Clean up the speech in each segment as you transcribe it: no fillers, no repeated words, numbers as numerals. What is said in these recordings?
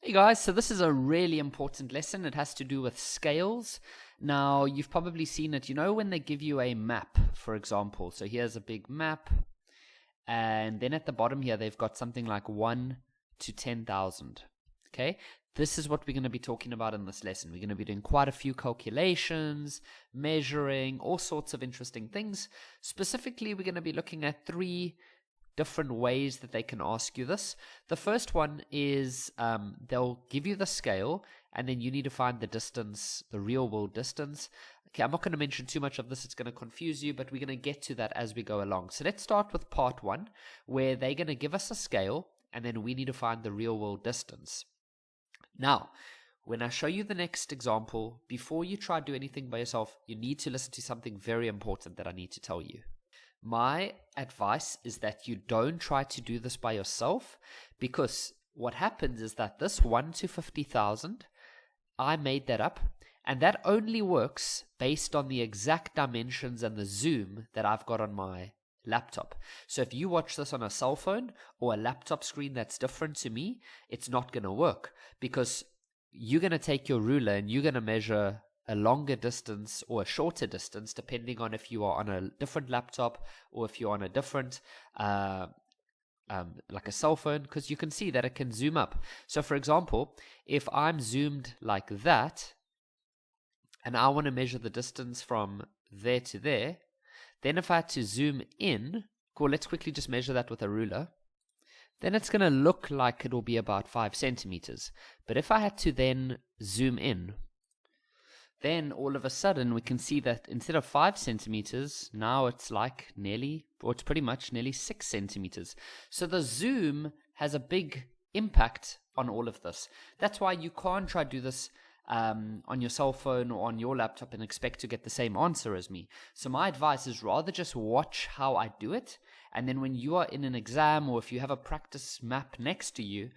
Hey guys, so this is a really important lesson. It has to do with scales. Now, you've probably seen it, when they give you a map, for example. So here's a big map, and then at the bottom here, they've got something like 1 to 10,000. Okay, this is what we're going to be talking about in this lesson. We're going to be doing quite a few calculations, measuring, all sorts of interesting things. Specifically, we're going to be looking at three different ways that they can ask you this. The first one is they'll give you the scale, and then you need to find the distance, the real world distance. Okay, I'm not going to mention too much of this, it's going to confuse you, but we're going to get to that as we go along. So let's start with part one, where they're going to give us a scale, and then we need to find the real world distance. Now, when I show you the next example, before you try to do anything by yourself, you need to listen to something very important that I need to tell you. My advice is that you don't try to do this by yourself, because what happens is that this 1 to 50,000, I made that up, and that only works based on the exact dimensions and the zoom that I've got on my laptop. So if you watch this on a cell phone or a laptop screen that's different to me, it's not going to work, because you're going to take your ruler and you're going to measure a longer distance or a shorter distance, depending on if you are on a different laptop or if you're on a different, like a cell phone, because you can see that it can zoom up. So for example, if I'm zoomed like that, and I want to measure the distance from there to there, then if I had to zoom in, cool, let's quickly just measure that with a ruler, then it's going to look like it will be about 5 centimeters. But if I had to then zoom in, then all of a sudden we can see that instead of 5 centimeters, now it's like it's pretty much nearly 6 centimeters. So the zoom has a big impact on all of this. That's why you can't try to do this on your cell phone or on your laptop and expect to get the same answer as me. So my advice is rather just watch how I do it, and then when you are in an exam, or if you have a practice map next to you,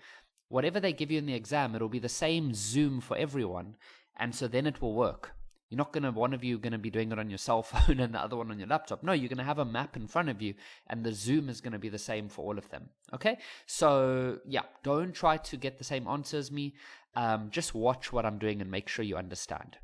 whatever they give you in the exam, it'll be the same zoom for everyone. And so then it will work. You're not going to, one of you going to be doing it on your cell phone and the other one on your laptop. No, you're going to have a map in front of you, and the zoom is going to be the same for all of them. Okay? So, yeah, don't try to get the same answer as me. Just watch what I'm doing and make sure you understand.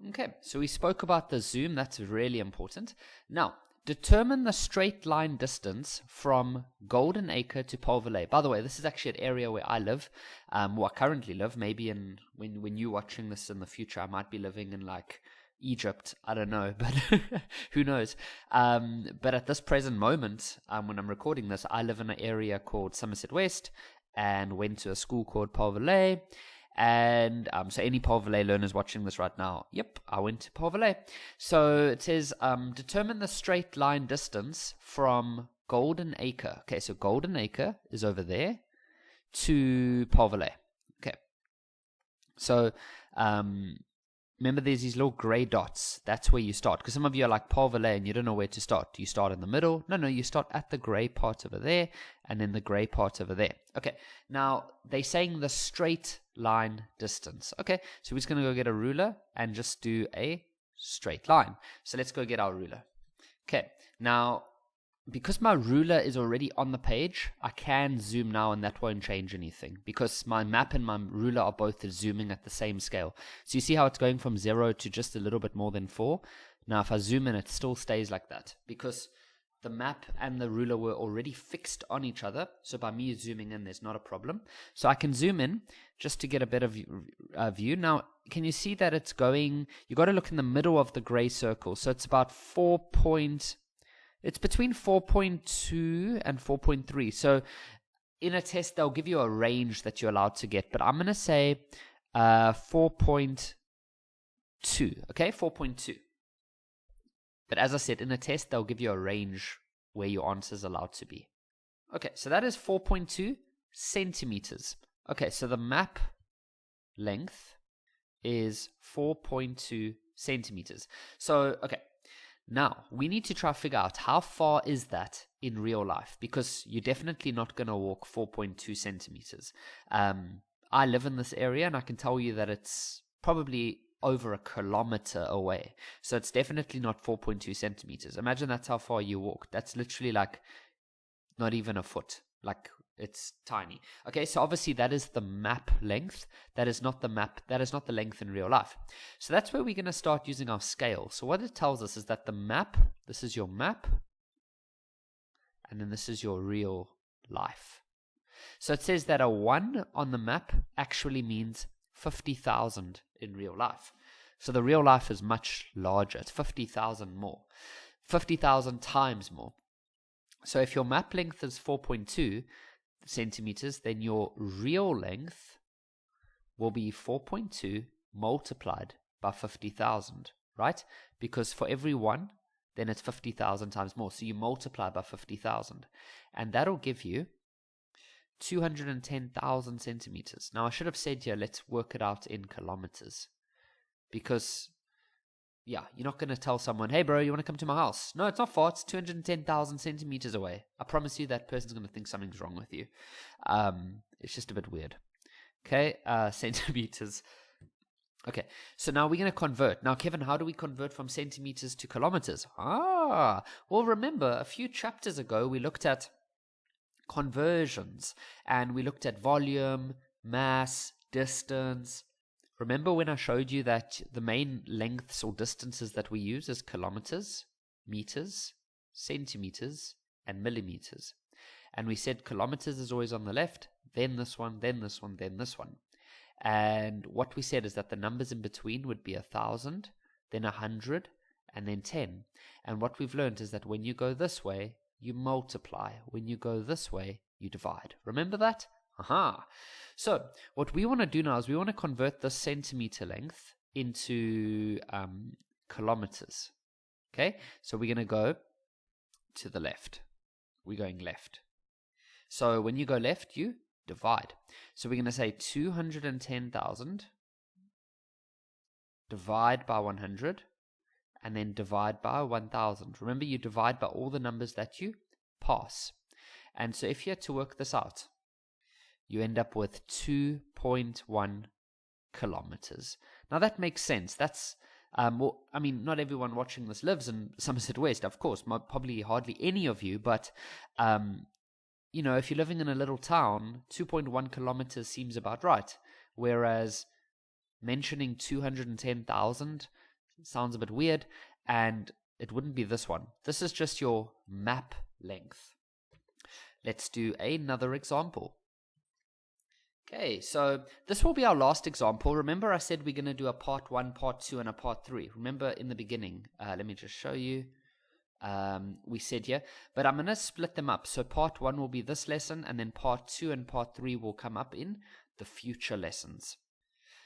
Okay, so we spoke about the zoom. That's really important. Now, determine the straight line distance from Golden Acre to Polverley. By the way, this is actually an area where I live, where I currently live. Maybe when you're watching this in the future, I might be living in like Egypt. I don't know, but who knows? But at this present moment, when I'm recording this, I live in an area called Somerset West and went to a school called Polverley. And so any Polverley learners watching this right now, yep, I went to Polverley. So it says, determine the straight line distance from Golden Acre. Okay, so Golden Acre is over there to Polverley. Okay. So remember there's these little gray dots. That's where you start. Because some of you are like Polverley and you don't know where to start. Do you start in the middle? No, you start at the gray part over there and then the gray part over there. Okay, now they're saying the straight line distance. Okay, so we're just going to go get a ruler and just do a straight line. So let's go get our ruler. Okay, now because my ruler is already on the page, I can zoom now and that won't change anything, because my map and my ruler are both zooming at the same scale. So you see how it's going from 0 to just a little bit more than 4. Now if I zoom in, it still stays like that, because the map and the ruler were already fixed on each other. So by me zooming in, there's not a problem. So I can zoom in just to get a better view. Now, can you see that it's going, you got to look in the middle of the gray circle. So it's about it's between 4.2 and 4.3. So in a test, they'll give you a range that you're allowed to get. But I'm going to say 4.2. Okay, 4.2. But as I said, in a test, they'll give you a range where your answer is allowed to be. Okay, so that is 4.2 centimeters. Okay, so the map length is 4.2 centimeters. So, okay. Now, we need to try to figure out how far is that in real life, because you're definitely not going to walk 4.2 centimeters. I live in this area, and I can tell you that it's probably over a kilometer away. So it's definitely not 4.2 centimeters. Imagine that's how far you walk. That's literally like not even a foot. Like It's tiny. Okay, so obviously that is the map length. That is not the map. That is not the length in real life. So that's where we're going to start using our scale. So what it tells us is that the map, this is your map, and then this is your real life. So it says that a 1 on the map actually means 50,000 in real life. So the real life is much larger. It's 50,000 more. 50,000 times more. So if your map length is 4.2 centimeters, then your real length will be 4.2 multiplied by 50,000, right? Because for every 1, then it's 50,000 times more. So you multiply by 50,000. And that'll give you 210,000 centimeters. Now I should have said here, let's work it out in kilometers. Because, yeah, you're not going to tell someone, hey bro, you want to come to my house? No, it's not far. It's 210,000 centimeters away. I promise you that person's going to think something's wrong with you. It's just a bit weird. Okay, centimeters. Okay, so now we're going to convert. Now, Kevin, how do we convert from centimeters to kilometers? Well, remember, a few chapters ago, we looked at conversions, and we looked at volume, mass, distance. Remember when I showed you that the main lengths or distances that we use is kilometers, meters, centimeters, and millimeters. And we said kilometers is always on the left, then this one, then this one, then this one. And what we said is that the numbers in between would be 1,000, then 100, and then 10. And what we've learned is that when you go this way, you multiply. When you go this way, you divide. Remember that? Aha. So what we want to do now is we want to convert the centimeter length into kilometers. Okay? So we're going to go to the left. We're going left. So when you go left, you divide. So we're going to say 210,000 divide by 100. And then divide by 1,000. Remember, you divide by all the numbers that you pass. And so if you had to work this out, you end up with 2.1 kilometers. Now that makes sense. That's, well, I mean, not everyone watching this lives in Somerset West, of course, probably hardly any of you, but, you know, if you're living in a little town, 2.1 kilometers seems about right. Whereas mentioning 210,000 sounds a bit weird, and it wouldn't be this one. This is just your map length. Let's do another example. Okay, so this will be our last example. Remember I said we're going to do a part 1, part 2, and a part 3. Remember in the beginning, let me just show you. We said here, but I'm going to split them up. So part 1 will be this lesson, and then part 2 and part 3 will come up in the future lessons.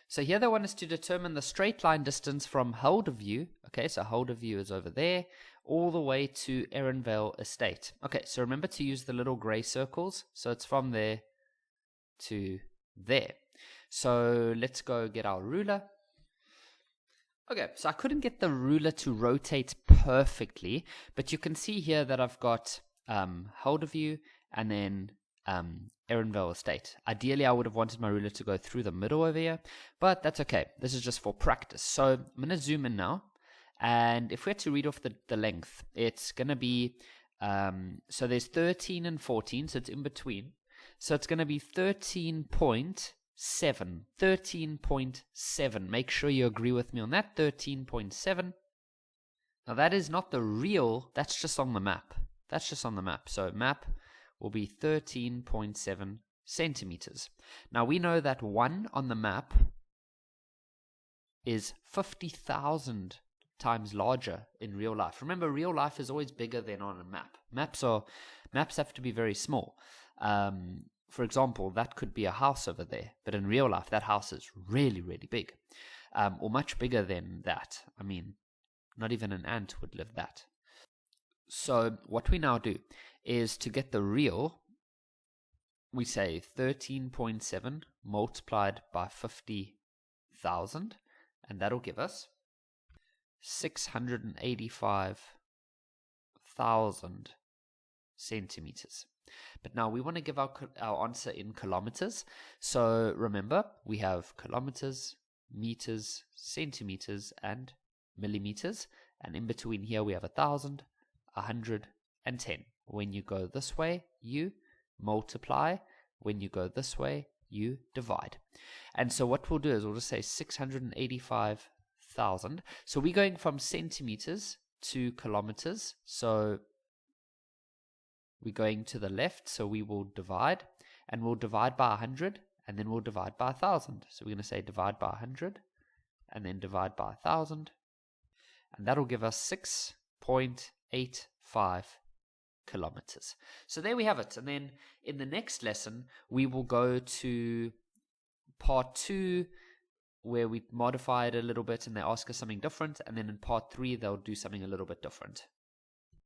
So here they want us to determine the straight line distance from Helderview. Okay, so Helderview is over there, all the way to Erenvale Estate. Okay, so remember to use the little grey circles. So it's from there to there. So let's go get our ruler. Okay, so I couldn't get the ruler to rotate perfectly, but you can see here that I've got Helderview and then Erenvale Estate. Ideally, I would have wanted my ruler to go through the middle over here, but that's okay. This is just for practice. So I'm going to zoom in now, and if we had to read off the length, it's going to be, so there's 13 and 14, so it's in between. So it's going to be 13.7. 13.7. Make sure you agree with me on that. 13.7. Now that is not the real, that's just on the map. That's just on the map. So map will be 13.7 centimeters. Now we know that 1 on the map is 50,000 times larger in real life. Remember, real life is always bigger than on a map. Maps have to be very small. For example, that could be a house over there, but in real life, that house is really, really big, or much bigger than that. I mean, not even an ant would live that. So what we now do is to get the real, we say 13.7 multiplied by 50,000, and that'll give us 685,000 centimeters. But now we want to give our answer in kilometers. So remember, we have kilometers, meters, centimeters, and millimeters. And in between here, we have 1,000, 100, and 10. When you go this way, you multiply. When you go this way, you divide. And so what we'll do is we'll just say 685,000. So we're going from centimeters to kilometers. So we're going to the left, so we will divide, and we'll divide by 100, and then we'll divide by 1,000. So we're going to say divide by 100, and then divide by 1,000, and that'll give us 6.85 kilometers. So there we have it. And then in the next lesson, we will go to part 2, where we modify it a little bit and they ask us something different, and then in part 3 they'll do something a little bit different.